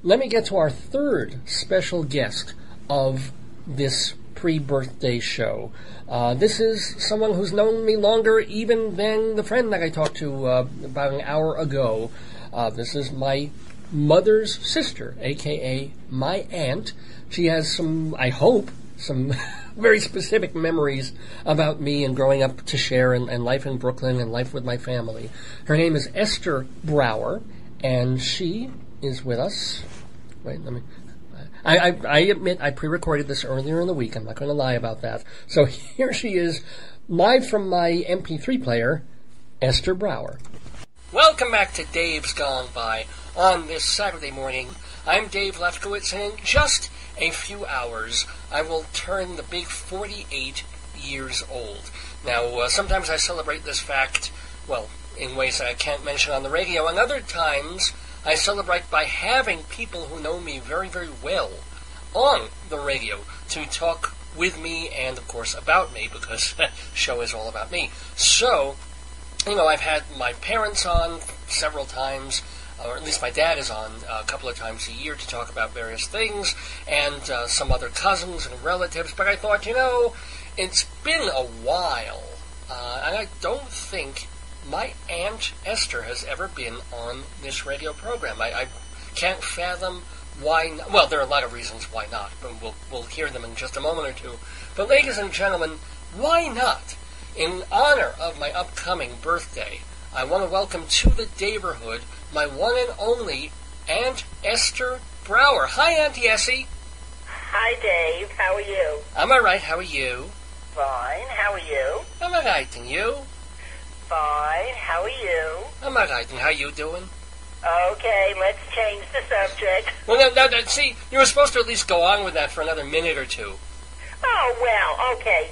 let me get to our third special guest of this pre-birthday show. This is someone who's known me longer even than the friend that I talked to about an hour ago. This is my mother's sister, a.k.a. my aunt. She has some, I hope, some very specific memories about me and growing up to share and life in Brooklyn and life with my family. Her name is Esther Brower, and she is with us. Wait, let me... I admit I pre-recorded this earlier in the week. I'm not going to lie about that. So here she is, live from my MP3 player, Esther Brower. Welcome back to Dave's Gone By on this Saturday morning. I'm Dave Lefkowitz, and in just a few hours, I will turn the big 48 years old. Now, sometimes I celebrate this fact, well, in ways that I can't mention on the radio, and other times I celebrate by having people who know me very, very well on the radio to talk with me and, of course, about me, because the show is all about me. So, you know, I've had my parents on several times, or at least my dad is on a couple of times a year to talk about various things, and some other cousins and relatives, but I thought, you know, it's been a while, and I don't think my Aunt Esther has ever been on this radio program. I can't fathom why not. Well, there are a lot of reasons why not, but we'll hear them in just a moment or two. But ladies and gentlemen, why not? In honor of my upcoming birthday, I want to welcome to the neighborhood my one and only Aunt Esther Brower. Hi, Auntie Essie. Hi, Dave. How are you? I'm all right. How are you? Fine. How are you? I'm all right. And you? Fine. How are you? I'm all right. And how you doing? Okay, let's change the subject. Well, no, see, you were supposed to at least go on with that for another minute or two. Oh, well, okay.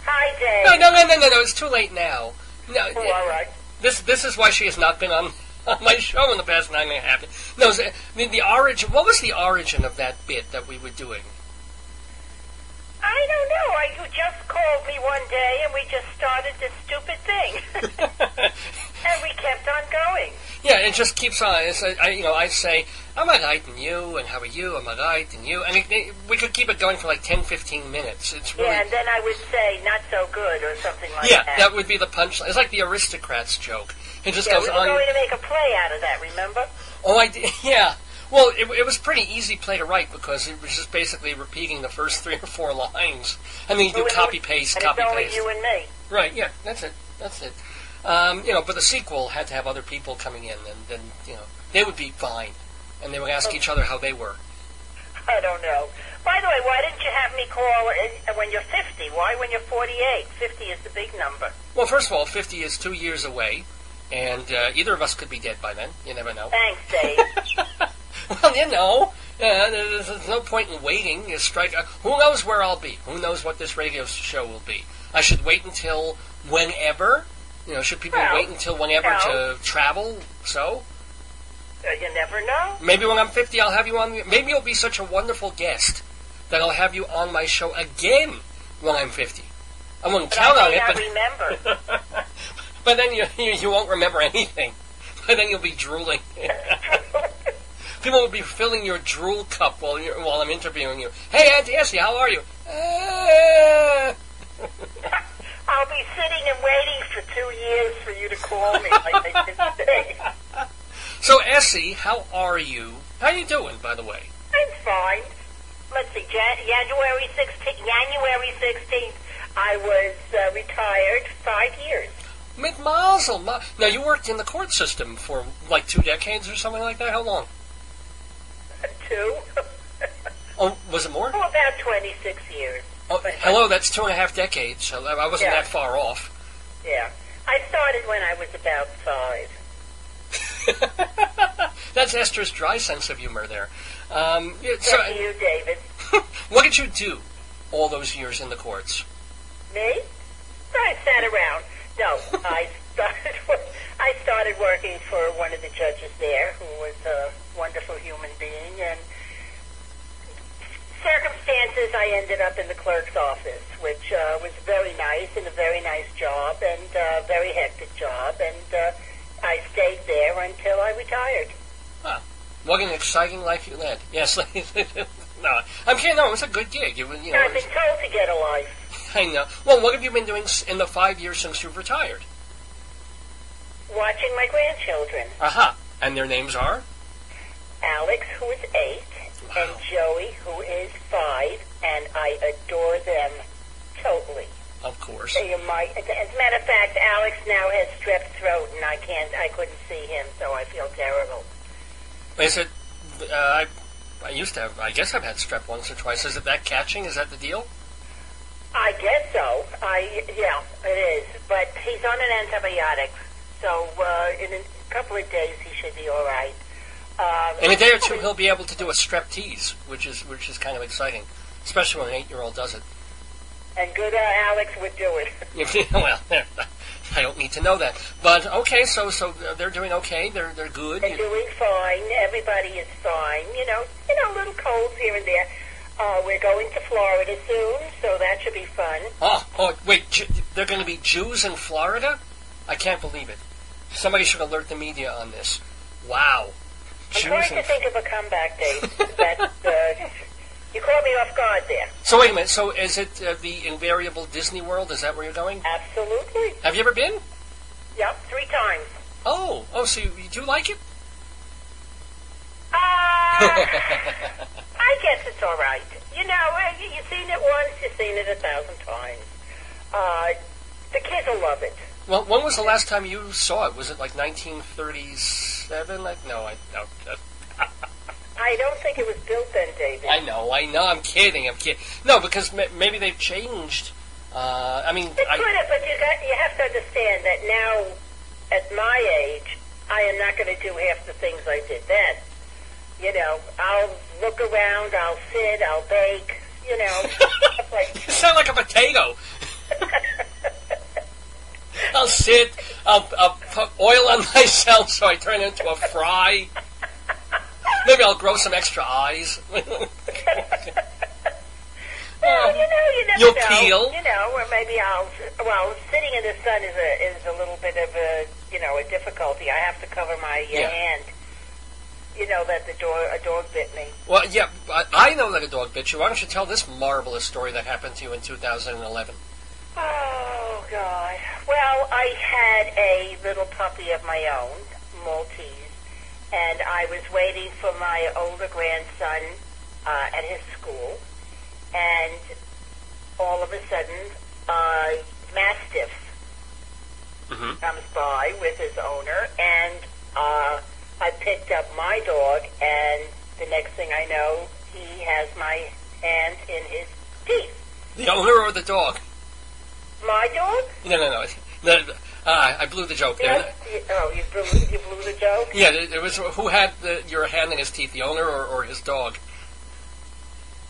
Hi, Dave. No, it's too late now. No, all right. This is why she has not been on my show in the past 9.5 years. No, the origin, what was the origin of that bit that we were doing? I don't know. You just called me one day and we just started this stupid thing. And we kept on going. Yeah, it just keeps on. I say, I'm all right, and you, and how are you? I'm all right, and you. And we could keep it going for like 10, 15 minutes. It's really... Yeah, and then I would say, not so good, or something like that. Yeah, that would be the punchline. It's like the Aristocrats joke. It just goes on. We were going to make a play out of that, remember? Oh, I did, yeah. Well, it was a pretty easy play to write because it was just basically repeating the first 3 or 4 lines. And then you do copy-paste, copy-paste. And it's only you and me. Right, yeah, that's it. But the sequel had to have other people coming in, and then, they would be fine. And they would ask each other how they were. I don't know. By the way, why didn't you have me call when you're 50? Why when you're 48? 50 is the big number. Well, first of all, 50 is 2 years away, and either of us could be dead by then. You never know. Thanks, Dave. Well, there's no point in waiting. Who knows where I'll be? Who knows what this radio show will be? I should wait until whenever. Should people wait until whenever to travel? So? You never know. Maybe when I'm 50, I'll have you on. Maybe you'll be such a wonderful guest that I'll have you on my show again when I'm 50. I wouldn't count on it, but remember. But then you won't remember anything. But then you'll be drooling. People will be filling your drool cup while I'm interviewing you. Hey, Auntie Essie, how are you? I'll be sitting and waiting for 2 years for you to call me like I did today. So, Essie, how are you? How are you doing, by the way? I'm fine. Let's see, January 16th, I was retired 5 years. Mit Mazel. Now, you worked in the court system for like 2 decades or something like that? How long? 2. Oh, was it more? Oh, about 26 years. Oh, hello, that's 2.5 decades, so I wasn't that far off. Yeah. I started when I was about 5. That's Esther's dry sense of humor there. Thank you, David. What did you do all those years in the courts? Me? I sat around. No, I started working for one of the judges there, who was a wonderful human being, and circumstances I ended up in the clerk's office, which was very nice and a very nice job and a very hectic job, and I stayed there until I retired. Huh. What an exciting life you led. Yes. No, I'm kidding. No, it was a good gig. It was, you know. I've been told to get a life. I know. Well, what have you been doing in the 5 years since you've retired? Watching my grandchildren. Aha. And their names are? Alex, who is 8, and Joey, who is 5, and I adore them totally. Of course. As a matter of fact, Alex now has strep throat, and I couldn't see him, so I feel terrible. Is it? I used to have. I guess I've had strep once or twice. Is it that catching? Is that the deal? I guess so. Yeah, it is. But he's on an antibiotic, so in a couple of days he should be all right. In a day or two, he'll be able to do a strep tease, which is kind of exciting, especially when an 8-year-old does it. And good Alex would do it. Well, I don't need to know that. But okay, so they're doing okay. They're good. They're doing fine. Everybody is fine. You know, little colds here and there. We're going to Florida soon, so that should be fun. Oh, wait, they're going to be Jews in Florida? I can't believe it. Somebody should alert the media on this. Wow. I'm trying to think of a comeback, Dave. You caught me off guard there. So wait a minute. So is it the invariable Disney World? Is that where you're going? Absolutely. Have you ever been? Yep, 3 times. Oh, so you do like it? I guess it's all right. You know, you've seen it once, you've seen it 1,000 times. The kids will love it. Well, when was the last time you saw it? Was it like 1937? No. I don't think it was built then, David. I know. I'm kidding. No, because maybe they've changed. I mean, it could have, but you have to understand that now, at my age, I am not going to do half the things I did then. You know, I'll look around, I'll sit, I'll bake, you know. You sound like a potato. I'll sit, I'll put oil on myself so I turn into a fry. Maybe I'll grow some extra eyes. Well, you never You'll know. peel. You know, or maybe sitting in the sun is a little bit of a difficulty. I have to cover my hand. You know that a dog bit me. Well, yeah, I know that a dog bit you. Why don't you tell this marvelous story that happened to you in 2011? Oh, God. Well, I had a little puppy of my own, Maltese, and I was waiting for my older grandson at his school, and all of a sudden, Mastiff comes by with his owner, and I picked up my dog, and the next thing I know, he has my hand in his teeth. The owner or the dog? My dog? No. I blew the joke there. You blew the joke? Yeah, it was who had your hand in his teeth, the owner or his dog?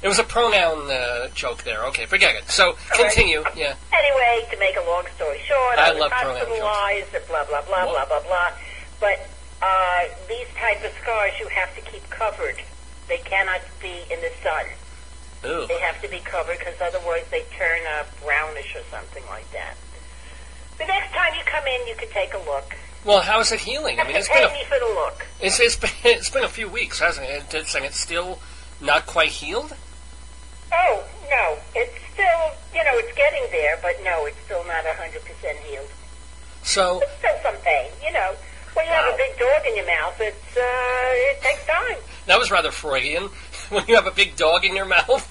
It was a pronoun joke there. Okay, forget it. So, continue. Right. Yeah. Anyway, to make a long story short, I was love pronoun hospitalized, jokes. blah, blah, blah, blah, blah, blah. But these type of scars you have to keep covered. They cannot be in the sun. Ooh. They have to be covered because otherwise they turn brownish or something like that. The next time you come in, you can take a look. Well, how is it healing? I mean, it's been me for the look. It's been a few weeks, hasn't it? It's still not quite healed? Oh, no. It's still, it's getting there, but no, it's still not 100% healed. So... It's still some pain, When you have a big dog in your mouth, it takes time. That was rather Freudian. When you have a big dog in your mouth.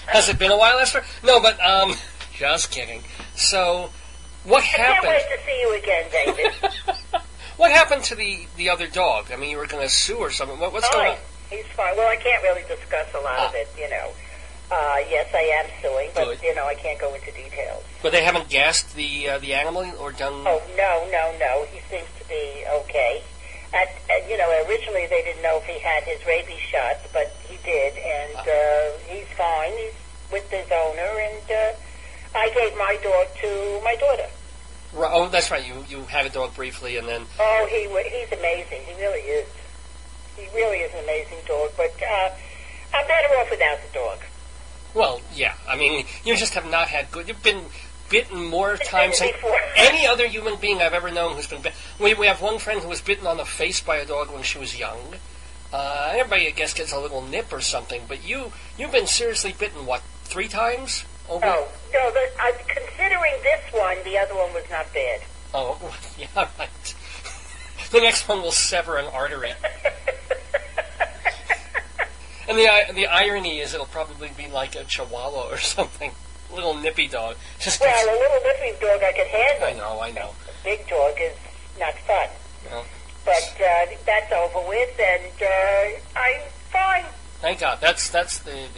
Has it been a while, Esther? No, but, just kidding. So, what happened? I can't wait to see you again, David. What happened to the other dog? I mean, you were going to sue or something. What's going on? He's fine. Well, I can't really discuss a lot of it, Yes, I am suing, but, Good. I can't go into details. But they haven't gassed the animal or done... Oh, no. He seems to be okay. Originally they didn't know if he had his rabies shots, but he did, and he's fine. He's with his owner, and I gave my dog to my daughter. Oh, that's right. You had a dog briefly, and then... Oh, he's amazing. He really is. He really is an amazing dog, but I'm better off without the dog. Well, yeah. I mean, you just have not had good... You've been bitten more times than any other human being I've ever known who's been bitten. We have one friend who was bitten on the face by a dog when she was young. Everybody, I guess, gets a little nip or something, but you've been seriously bitten, what, 3 times? No, considering this one, the other one was not bad. Oh, yeah, right. The next one will sever an artery. And the irony is it'll probably be like a chihuahua or something. A little nippy dog. Well, a little nippy dog I could handle. I know. A big dog is not fun. No. But that's over with, and I'm fine. Thank God. That's the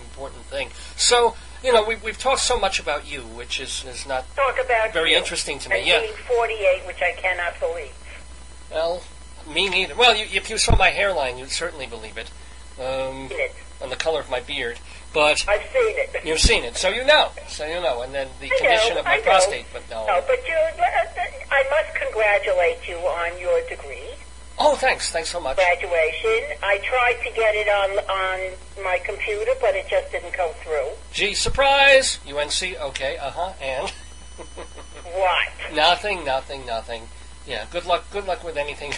important thing. So, we've talked so much about you, which is not very interesting to me. And being 48, which I cannot believe. Well, me neither. Well, if you saw my hairline, you'd certainly believe it. And the color of my beard. But I've seen it. You've seen it, so you know. And then the condition of my prostate, but no. No, but I must congratulate you on your degree. Oh, thanks so much. Graduation. I tried to get it on my computer, but it just didn't go through. Gee, surprise! UNC, okay, and? What? Nothing. Yeah, good luck with anything.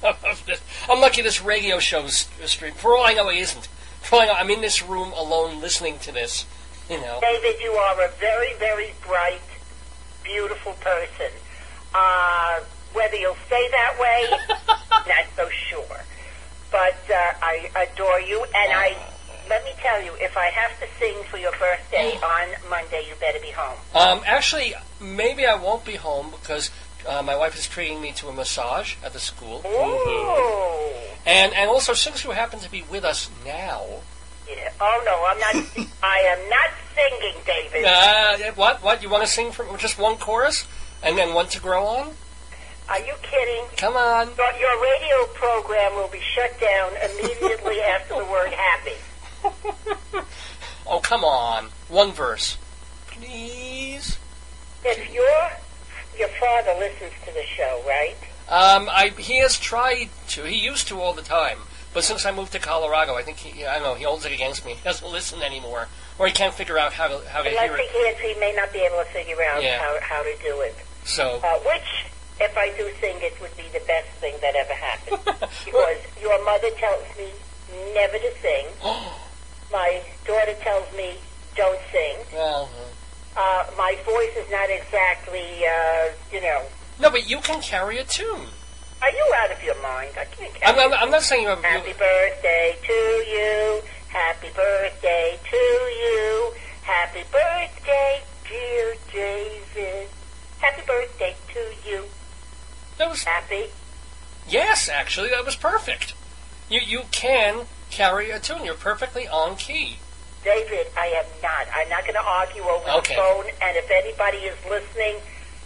I'm lucky this radio show's streamed. For all I know, it isn't. For all I know, I'm in this room alone listening to this, David, you are a very, very bright, beautiful person. Whether you'll stay that way, not so sure. But I adore you, and let me tell you, if I have to sing for your birthday on Monday, you better be home. Actually, maybe I won't be home because my wife is treating me to a massage at the school. Ooh. Mm-hmm. And also, since you happen to be with us now... Yeah. Oh, no, I'm not... I am not singing, David. What? You want to sing for just one chorus? And then one to grow on? Are you kidding? Come on. Your radio program will be shut down immediately after the word happy. Oh, come on. One verse. Please? If your father listens to the show, right? He has tried to. He used to all the time. But since I moved to Colorado, I think he holds it against me. He doesn't listen anymore. Or he can't figure out how to hear it. He may not be able to figure out how to do it. So, which, if I do sing it, would be the best thing that ever happened. Because your mother tells me never to sing. My daughter tells me don't sing. Well, my voice is not exactly, No, but you can carry a tune. Are you out of your mind? I can't carry I'm not saying you have... Happy birthday to you. Happy birthday to you. Happy birthday, dear David. Happy birthday to you. That was... Happy? Yes, actually, that was perfect. You can carry a tune. You're perfectly on key. David, I am not. I'm not going to argue over the phone, and if anybody is listening,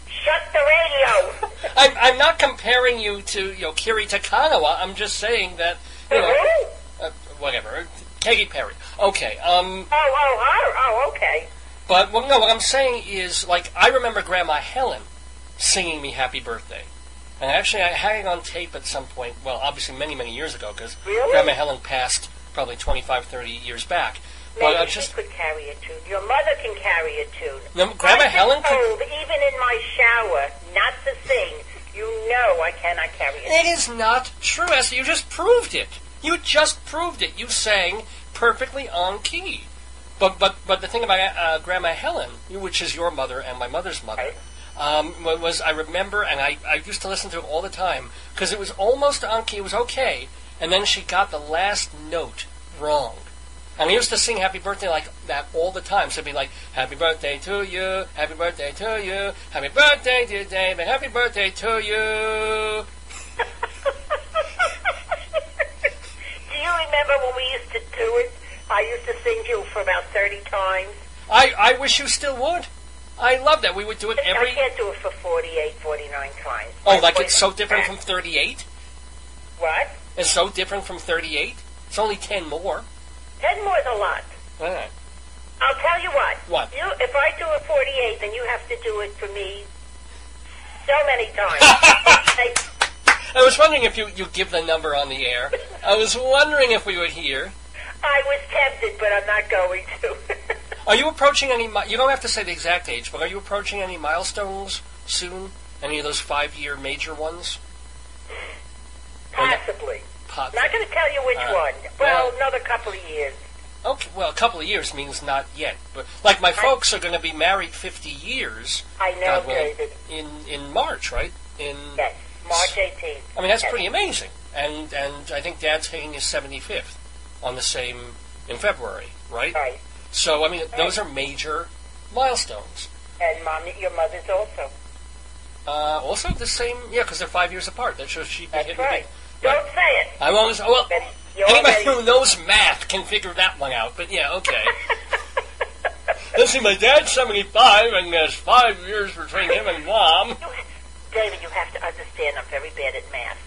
shut the radio. I'm not comparing you to Kiri Takanawa. I'm just saying that whatever. Katy Perry. Okay. Okay. But what I'm saying is, like, I remember Grandma Helen singing me "Happy Birthday," and actually I had it on tape at some point. Well, obviously many years ago, because Grandma Helen passed probably 25, 30 years back. Maybe she could carry a tune. Your mother can carry a tune. No, Grandma Helen could... even in my shower, not to sing. You know I cannot carry a tune. It is not true, Esther. You just proved it. You You sang perfectly on key. But the thing about Grandma Helen, which is your mother and my mother's mother, was I remember, and I used to listen to it all the time, because it was almost on key. It was okay. And then she got the last note wrong. And I used to sing Happy Birthday like that all the time. So it'd be like, Happy Birthday to you, Happy Birthday to you, Happy Birthday dear David, Happy Birthday to you. Do you remember when we used to do it? I used to sing you for about 30 times. I wish you still would. I love that. We would do it every... I can't do it for 48, 49 times. Oh, like it's so different from 38? What? It's so different from 38? It's only 10 more. 10 more is a lot. All right. I'll tell you what. What? If I do a 48, then you have to do it for me so many times. I was wondering if you give the number on the air. I was wondering if we would hear. I was tempted, but I'm not going to. Are you approaching any... You don't have to say the exact age, but are you approaching any milestones soon? Any of those 5-year major ones? Possibly. hot Not thing. going to tell you which one. Well, another couple of years. Okay, well, a couple of years means not yet. But like my folks are going to be married 50 years. I know, David. In March, right? Yes, March 18th. I mean, that's pretty amazing. And I think Dad's taking his 75th on the same in February, right? Right. So I mean, those are major milestones. And your mother's also. Also the same, yeah, because they're 5 years apart. That shows she'd be That's hitting right. big. Don't say it. I always well. You're Anybody already- who knows math can figure that one out, but yeah, okay. Let's see, my dad's 75, and there's 5 years between him and Mom. David, you have to understand I'm very bad at math.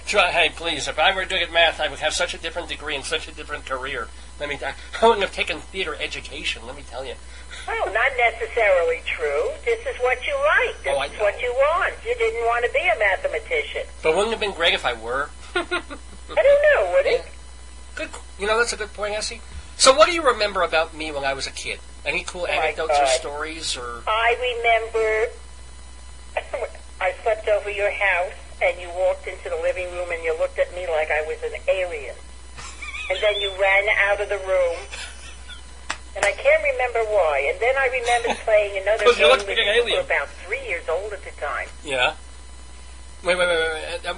Hey, please, if I were good at math, I would have such a different degree and such a different career. I wouldn't have taken theater education, let me tell you. Well, not necessarily true. This is what you like. This is what you want. You didn't want to be a mathematician. But wouldn't it have been great if I were? I don't know, would it? Good. That's a good point, Essie. So what do you remember about me when I was a kid? Any cool anecdotes or stories? Or I remember I slept over your house, and you walked into the living room, and you looked at me like I was an alien. And then you ran out of the room, and I can't remember why. And then I remember playing another game with you. You were about 3 years old at the time. Yeah. Wait.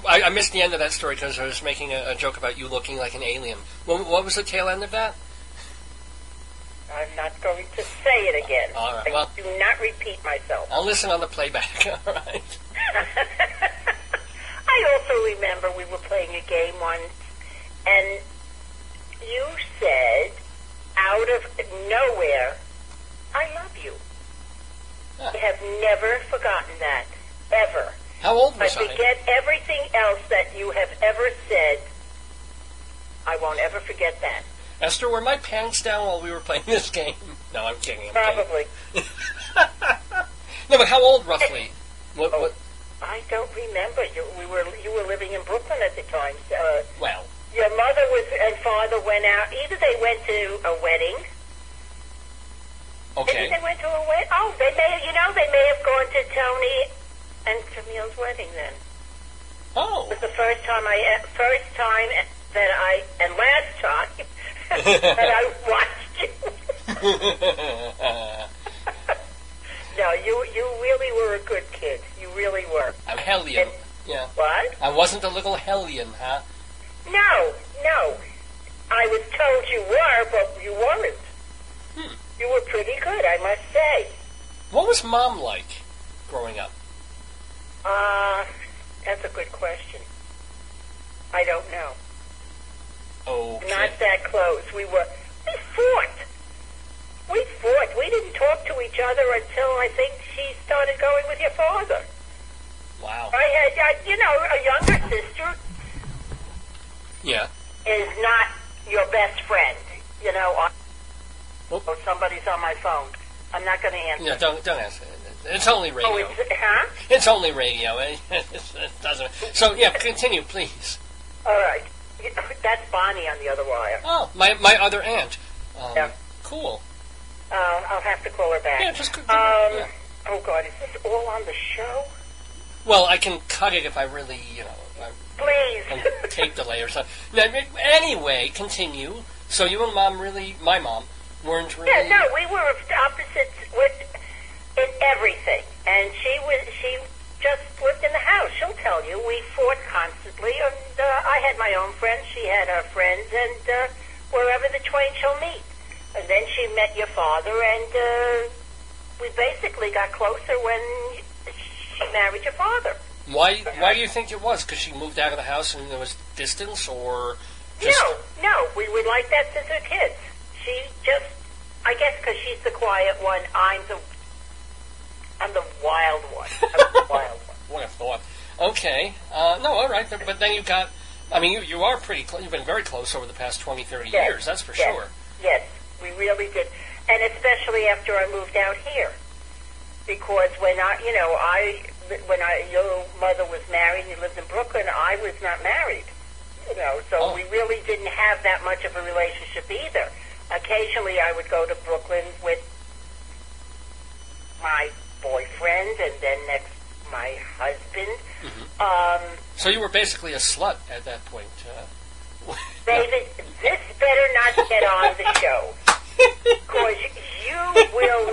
I missed the end of that story because I was making a joke about you looking like an alien. What was the tail end of that? I'm not going to say it again. All right. Well, I do not repeat myself. I'll listen on the playback. All right. I also remember we were playing a game once, and you said, out of nowhere, I love you. I have never forgotten that, ever. How old was I forget everything else that you have ever said. I won't ever forget that. Esther, were my pants down while we were playing this game? No, I'm kidding. Probably. No, but how old roughly? What? I don't remember. You were living in Brooklyn at the time. Well. Your mother and father went out. Either they went to a wedding. Okay. Maybe they went to a wedding. Oh, they may have gone to Tony and Camille's wedding then. Oh. It was the first time and last time that I watched you. No, you really were a good kid. You really were. I'm hellion. Yeah. What? I wasn't a little hellion, huh? No. I was told you were, but you weren't. You were pretty good, I must say. What was Mom like growing up? That's a good question. I don't know. Okay. Not that close. We fought. We didn't talk to each other until I think she started going with your father. Wow. I had, a younger sister. Yeah. Is not your best friend. Oh, somebody's on my phone. I'm not going to answer. Yeah, don't answer. It's only radio. Oh, huh? It's only radio. It doesn't. So yeah, continue, please. All right. That's Bonnie on the other wire. Oh, my other aunt. Yeah. Cool. I'll have to call her back. Yeah, just. Yeah. Oh God, is this all on the show? Well, I can cut it if I really, Please. a tape delay or something. Now, anyway, continue. So you and my mom, weren't really. Yeah, no, we were opposites in everything, and she just lived in the house. She'll tell you we fought constantly, and I had my own friends, she had her friends, and wherever the twain shall meet. And then she met your father, and we basically got closer when she married your father. Why do you think it was? Because she moved out of the house and there was distance, or just... No, we were like that since we were kids. She just, I guess because she's the quiet one, I'm the wild one. What a thought. Okay. No, all right. But then you got, you are pretty close. You've been very close over the past 20, 30 years, that's for sure. Yes, we really did. And especially after I moved out here. Because when your mother was married and you lived in Brooklyn, I was not married. So we really didn't have that much of a relationship either. Occasionally I would go to Brooklyn with my boyfriend and then next my husband. Mm-hmm. So you were basically a slut at that point. David, this better not get on the show. Because you will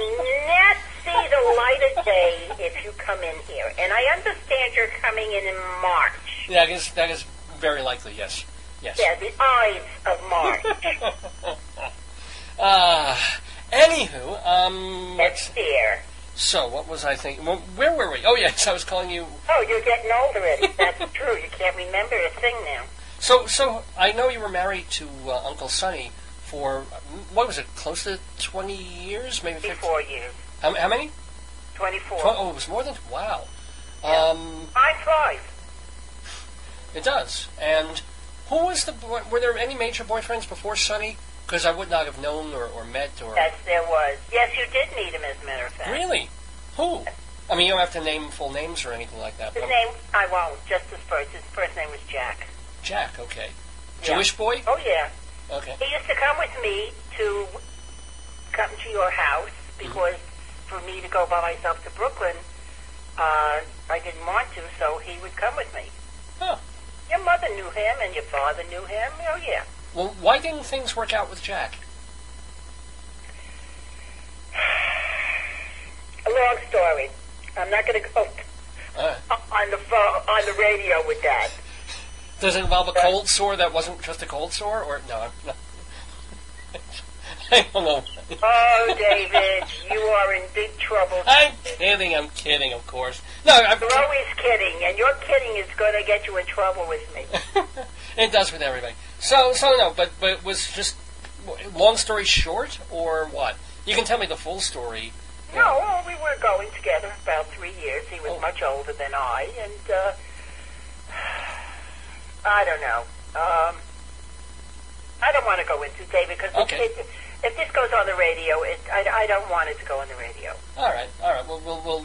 not see the light of day if you come in here. And I understand you're coming in March. Yeah, that is very likely, yes. Yes. Yeah, the Ides of March. Anywho, That's fair. So, what was I thinking? Well, where were we? Oh, yes, I was calling you... Oh, you're getting old already. That's true. You can't remember a thing now. So I know you were married to Uncle Sonny for, what was it, close to 20 years? Maybe 24 years. How many? 24. Oh, it was more than... Wow. Yeah. I'm 5. It does. And who was the... Were there any major boyfriends before Sonny? Because I would not have known or met or... Yes, there was. Yes, you did meet him, as a matter of fact. Really? Who? I mean, you don't have to name full names or anything like that. His name, I won't. Just his first. His first name was Jack. Jack, okay. Yeah. Jewish boy? Oh, yeah. Okay. He used to come with me to come to your house because for me to go by myself to Brooklyn, I didn't want to, so he would come with me. Huh. Your mother knew him and your father knew him. Oh, yeah. Well, why didn't things work out with Jack? A long story. I'm not going to go on the phone, on the radio with that. Does it involve a cold sore that wasn't just a cold sore? Or no? I don't know. Oh, David, you are in big trouble. I'm kidding, of course. No, You're always kidding, and your kidding is going to get you in trouble with me. It does with everybody. So no, but it was just, long story short, or what? You can tell me the full story. No, well, we were going together about 3 years. He was much older than I, and I don't know. I don't want to go into it, David, because if this goes on the radio, I don't want it to go on the radio. All right. We'll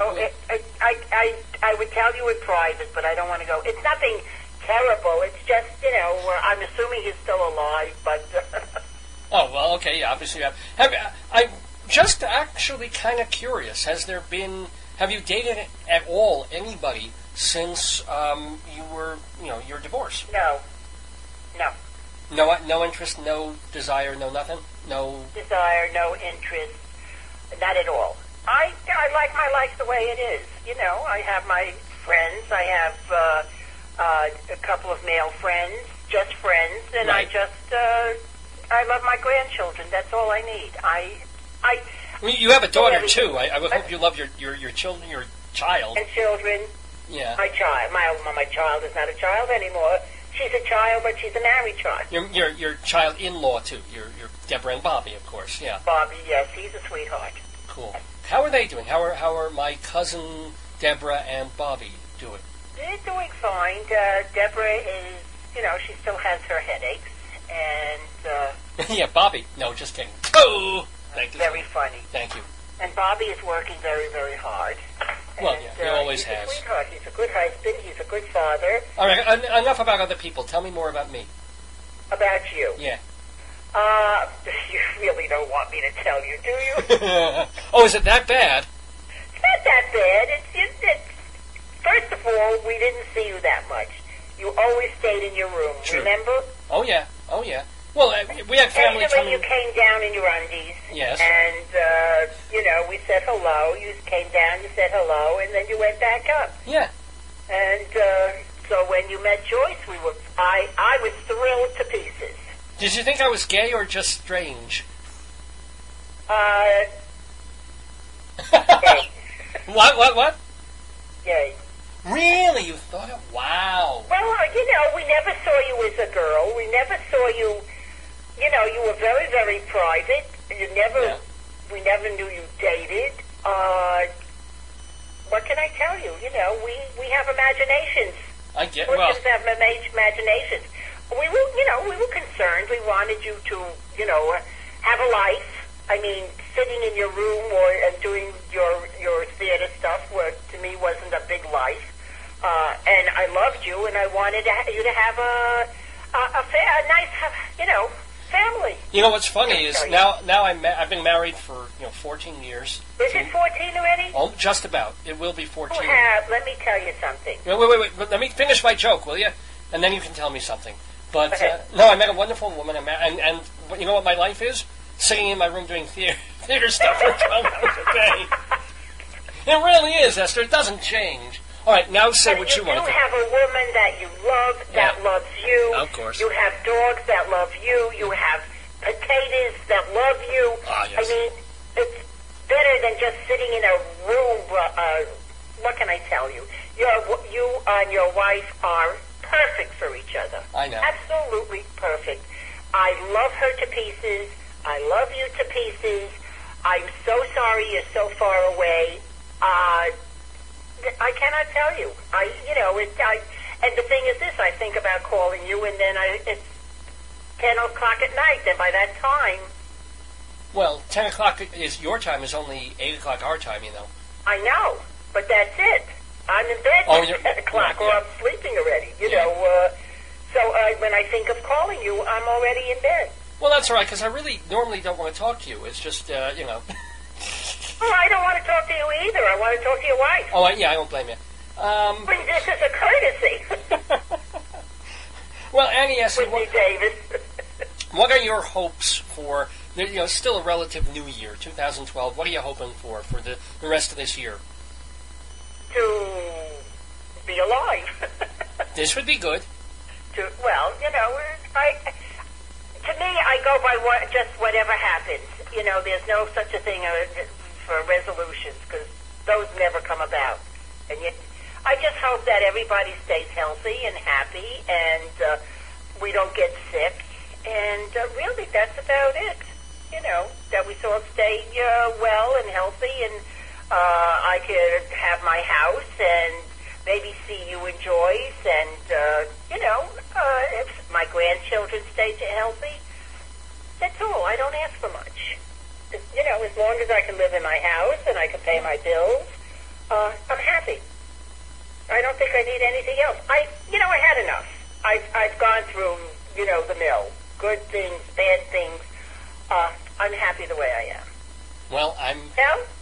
I would tell you in private, but I don't want to go. It's nothing terrible. It's just, I'm assuming he's still alive, but... Oh, well, okay, yeah, obviously you have. I'm just actually kind of curious. Have you dated at all anybody since your divorce? No. No interest, no desire, no nothing? No desire, no interest, not at all. I like my life the way it is. I have my friends. I have a couple of male friends, just friends, and right. I love my grandchildren. That's all I need. You have a daughter too. I would hope you love your children, your child. And children. Yeah. My child. My child is not a child anymore. She's a child, but she's a married child. Your child-in-law too. Your Deborah and Bobby, of course. Yeah. Bobby, yes, he's a sweetheart. Cool. How are they doing? How are my cousin Deborah and Bobby doing? They're doing fine. Deborah is, she still has her headaches, and yeah, Bobby. No, just kidding. Oh, thank you. Very funny. Thank you. And Bobby is working very, very hard. Well, yeah, he always he's has. He's a sweetheart. He's a good husband. He's a good father. All right, enough about other people. Tell me more about me. About you? Yeah. You really don't want me to tell you, do you? Oh, is it that bad? It's not that bad. It's first of all, we didn't see you that much. You always stayed in your room. True. Remember? Oh yeah. Well, we had family coming. You came down in your undies. Yes. And, we said hello. You came down, you said hello, and then you went back up. Yeah. And so when you met Joyce, I was thrilled to pieces. Did you think I was gay or just strange? Gay. What? Gay. Really? You thought it? Wow. Well, we never saw you as a girl. We never saw you. You were very, very private. We never knew you dated. What can I tell you? We have imaginations. I get. Muslims have imaginations. We were concerned. We wanted you to, have a life. I mean, sitting in your room and doing your theater stuff, to me wasn't a big life. And I loved you, and I wanted you to have a nice, family. You know what's funny is now I've been married for 14 years. Is it 14 already? Oh, just about. It will be 14. Let me tell you something. Wait. Let me finish my joke, will you? And then you can tell me something. But no, I met a wonderful woman, and you know what my life is? Sitting in my room doing theater stuff for 12 hours a day. It really is, Esther. It doesn't change. All right, now say what you want to do. You have a woman that you love, that loves you. Of course. You have dogs that love you. You have potatoes that love you. Ah, yes. I mean, it's better than just sitting in a room. What can I tell you? You and your wife are perfect for each other. I know. Absolutely perfect. I love her to pieces. I love you to pieces. I'm so sorry you're so far away. I cannot tell you. And the thing is this, I think about calling you, and then it's 10 o'clock at night, and by that time... Well, 10 o'clock is your time is only 8 o'clock our time, you know. I know, but that's it. I'm in bed at 10 o'clock, or I'm sleeping already, you know. So when I think of calling you, I'm already in bed. Well, that's all right, because I really normally don't want to talk to you. It's just, Oh, I don't want to talk to you either. I want to talk to your wife. Oh, yeah, I don't blame you. But this is a courtesy. Well, Annie, yes. Whitney Davis. What are your hopes for, still a relative new year, 2012? What are you hoping for the rest of this year? To be alive. This would be good. To me, I go by just whatever happens. There's no such a thing for resolutions, because those never come about. And yet, I just hope that everybody stays healthy and happy, and we don't get sick. And really, that's about it. That we all stay well and healthy, and I could have my house and maybe see you in Joyce, and if my grandchildren stay healthy, that's all. I don't ask for much. As long as I can live in my house and I can pay my bills, I'm happy. I don't think I need anything else. I had enough. I've gone through, the mill. Good things, bad things. I'm happy the way I am. Well,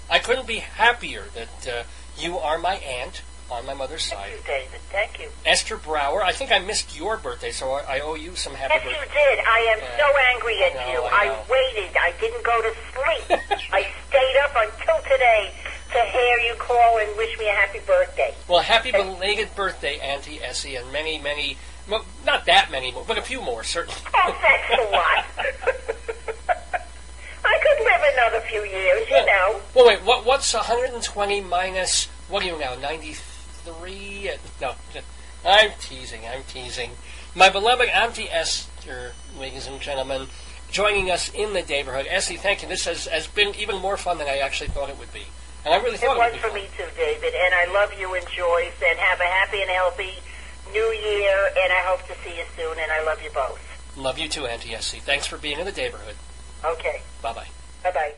I couldn't be happier that you are my aunt on my mother's side. Thank you, David. Thank you. Esther Brower. I think I missed your birthday, so I owe you some happy birthday. Yes, you did. I am so angry at you. I waited. I didn't go to sleep. I stayed up until today to hear you call and wish me a happy birthday. Well, happy belated birthday, Auntie Essie, and many, many, well, not that many more, but a few more, certainly. Oh, that's a lot. I could live another few years, Well, wait, what's 120 minus, what are you now, 93? No, I'm teasing. My beloved Auntie Esther, ladies and gentlemen, joining us in the neighborhood. Essie, thank you. This has been even more fun than I actually thought it would be. And I really thought it would be fun. It was for me too, David, and I love you and Joyce, and have a happy and healthy New Year, and I hope to see you soon, and I love you both. Love you too, Auntie Essie. Thanks for being in the neighborhood. Okay. Bye-bye. Bye-bye.